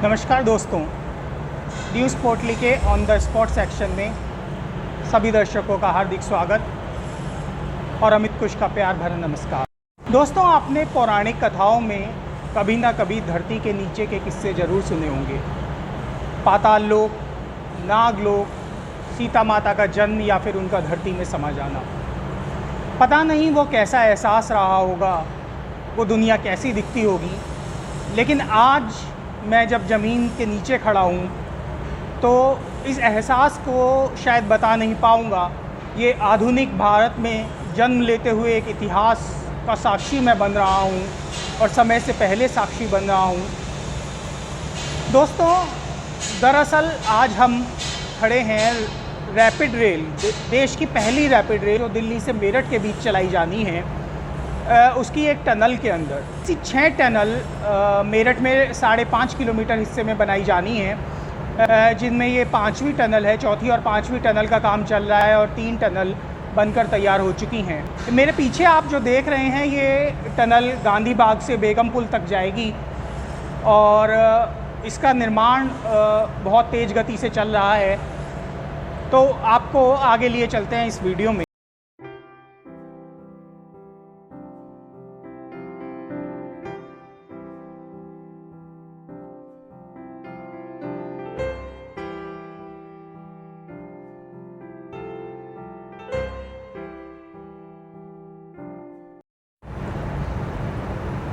नमस्कार दोस्तों, न्यूज़ पोर्टली के ऑन द स्पॉट सेक्शन में सभी दर्शकों का हार्दिक स्वागत और अमित कुश का प्यार भरा नमस्कार। दोस्तों, आपने पौराणिक कथाओं में कभी ना कभी धरती के नीचे के किस्से ज़रूर सुने होंगे। पाताल लोक, नागलोक, सीता माता का जन्म या फिर उनका धरती में समा जाना। पता नहीं वो कैसा एहसास रहा होगा, वो दुनिया कैसी दिखती होगी, लेकिन आज मैं जब ज़मीन के नीचे खड़ा हूँ तो इस एहसास को शायद बता नहीं पाऊँगा। ये आधुनिक भारत में जन्म लेते हुए एक इतिहास का साक्षी मैं बन रहा हूँ और समय से पहले साक्षी बन रहा हूँ। दोस्तों, दरअसल आज हम खड़े हैं रैपिड रेल, देश की पहली रैपिड रेल जो दिल्ली से मेरठ के बीच चलाई जानी है, उसकी एक टनल के अंदर। इसी 6 टनल मेरठ में 5.5 किलोमीटर हिस्से में बनाई जानी है, जिनमें ये 5वीं टनल है। चौथी और 5वीं टनल का काम चल रहा है और 3 टनल बनकर तैयार हो चुकी हैं। मेरे पीछे आप जो देख रहे हैं, ये टनल गांधी बाग से बेगम पुल तक जाएगी और इसका निर्माण बहुत तेज़ गति से चल रहा है। तो आपको आगे लिए चलते हैं इस वीडियो में।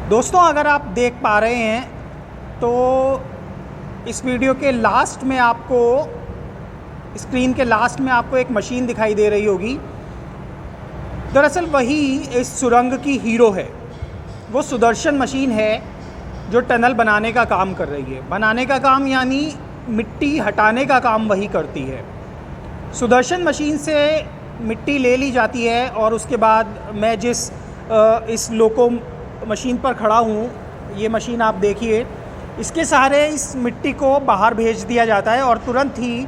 दोस्तों, अगर आप देख पा रहे हैं तो इस वीडियो के लास्ट में आपको, स्क्रीन के लास्ट में आपको एक मशीन दिखाई दे रही होगी। दरअसल वही इस सुरंग की हीरो है। वो सुदर्शन मशीन है जो टनल बनाने का काम कर रही है। बनाने का काम यानी मिट्टी हटाने का काम वही करती है। सुदर्शन मशीन से मिट्टी ले ली जाती है और उसके बाद मैं जिस इस लोको मशीन पर खड़ा हूँ, ये मशीन आप देखिए, इसके सहारे इस मिट्टी को बाहर भेज दिया जाता है और तुरंत ही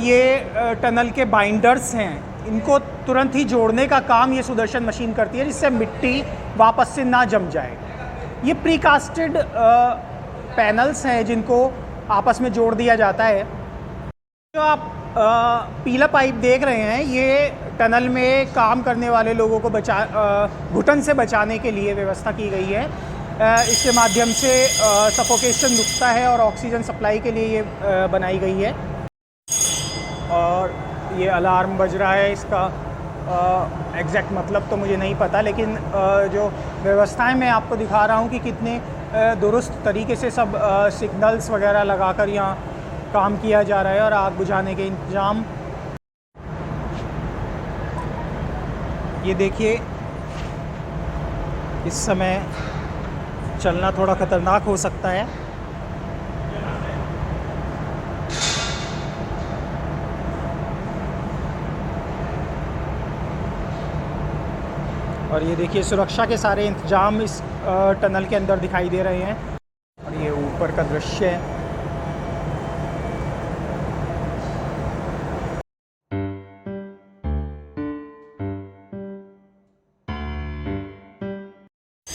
ये टनल के बाइंडर्स हैं, इनको तुरंत ही जोड़ने का काम ये सुदर्शन मशीन करती है, जिससे मिट्टी वापस से ना जम जाए। ये प्रीकास्टेड पैनल्स हैं जिनको आपस में जोड़ दिया जाता है। जो आप पीला पाइप देख रहे हैं, ये टनल में काम करने वाले लोगों को घुटन से बचाने के लिए व्यवस्था की गई है। इसके माध्यम से सफोकेशन रुकता है और ऑक्सीजन सप्लाई के लिए ये बनाई गई है। और ये अलार्म बज रहा है, इसका एग्जैक्ट मतलब तो मुझे नहीं पता, लेकिन जो व्यवस्थाएं मैं आपको दिखा रहा हूँ कि कितने दुरुस्त तरीके से सब सिग्नल्स वगैरह लगाकर यहाँ काम किया जा रहा है और आग बुझाने के इंतज़ाम। ये देखिए, इस समय चलना थोड़ा ख़तरनाक हो सकता है। और ये देखिए, सुरक्षा के सारे इंतज़ाम इस टनल के अंदर दिखाई दे रहे हैं। और ये ऊपर का दृश्य है।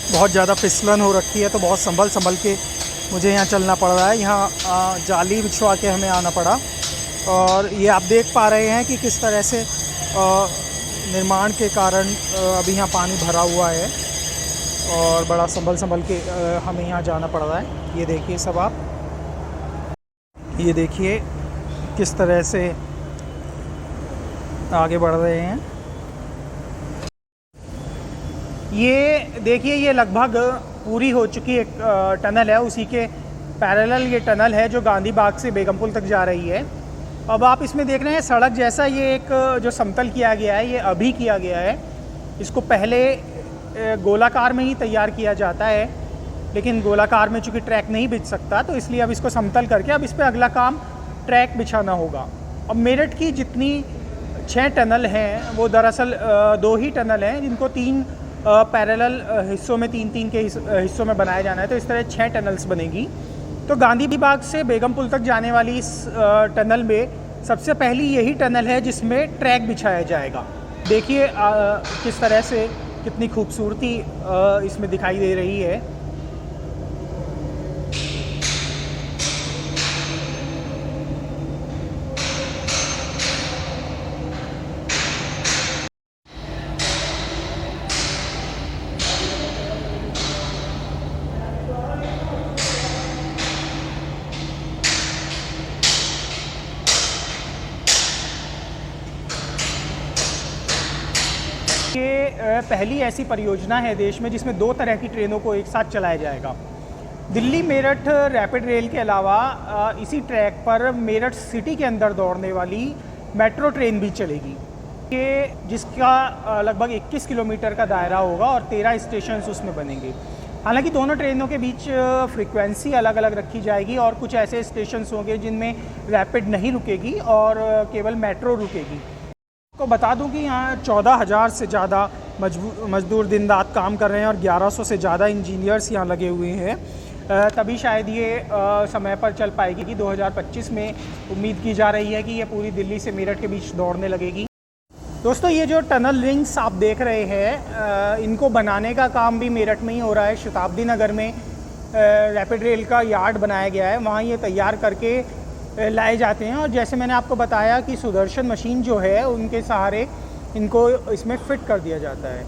बहुत ज़्यादा फिसलन हो रखी है, तो बहुत संभल के मुझे यहाँ चलना पड़ रहा है। यहाँ जाली बिछवा के हमें आना पड़ा। और ये आप देख पा रहे हैं कि किस तरह से निर्माण के कारण अभी यहाँ पानी भरा हुआ है और बड़ा संभल के हमें यहाँ जाना पड़ रहा है। ये देखिए सब आप, ये देखिए किस तरह से आगे बढ़ रहे हैं। ये देखिए, ये लगभग पूरी हो चुकी एक टनल है, उसी के पैरेलल ये टनल है जो गांधी बाग से बेगम पुल तक जा रही है। अब आप इसमें देख रहे हैं सड़क जैसा ये एक जो समतल किया गया है, ये अभी किया गया है। इसको पहले गोलाकार में ही तैयार किया जाता है, लेकिन गोलाकार में चूँकि ट्रैक नहीं बिछ सकता, तो इसलिए अब इसको समतल करके अब इस पर अगला काम ट्रैक बिछाना होगा। अब मेरठ की जितनी 6 टनल हैं, वो दरअसल 2 ही टनल हैं जिनको 3 पैरेलल हिस्सों में 3-3 के हिस्सों में बनाया जाना है। तो इस तरह 6 टनल्स बनेगी। तो गांधी बाग से बेगम पुल तक जाने वाली इस टनल में सबसे पहली यही टनल है जिसमें ट्रैक बिछाया जाएगा। देखिए किस तरह से कितनी खूबसूरती इसमें दिखाई दे रही है। पहली ऐसी परियोजना है देश में जिसमें 2 तरह की ट्रेनों को एक साथ चलाया जाएगा। दिल्ली मेरठ रैपिड रेल के अलावा इसी ट्रैक पर मेरठ सिटी के अंदर दौड़ने वाली मेट्रो ट्रेन भी चलेगी, कि जिसका लगभग 21 किलोमीटर का दायरा होगा और 13 स्टेशन उसमें बनेंगे। हालांकि दोनों ट्रेनों के बीच फ्रीक्वेंसी अलग अलग रखी जाएगी और कुछ ऐसे स्टेशंस होंगे जिनमें रैपिड नहीं रुकेगी और केवल मेट्रो रुकेगी। आपको बता दूं कि यहाँ 14,000 से ज़्यादा मजदूर दिन रात काम कर रहे हैं और 1100 से ज़्यादा इंजीनियर्स यहाँ लगे हुए हैं। तभी शायद ये समय पर चल पाएगी कि 2025 में उम्मीद की जा रही है कि ये पूरी दिल्ली से मेरठ के बीच दौड़ने लगेगी। दोस्तों, ये जो टनल रिंग्स आप देख रहे हैं, इनको बनाने का काम भी मेरठ में ही हो रहा है। शताब्दी नगर में रैपिड रेल का यार्ड बनाया गया है, वहाँ ये तैयार करके लाए जाते हैं और जैसे मैंने आपको बताया कि सुदर्शन मशीन जो है उनके सहारे इनको इसमें फ़िट कर दिया जाता है।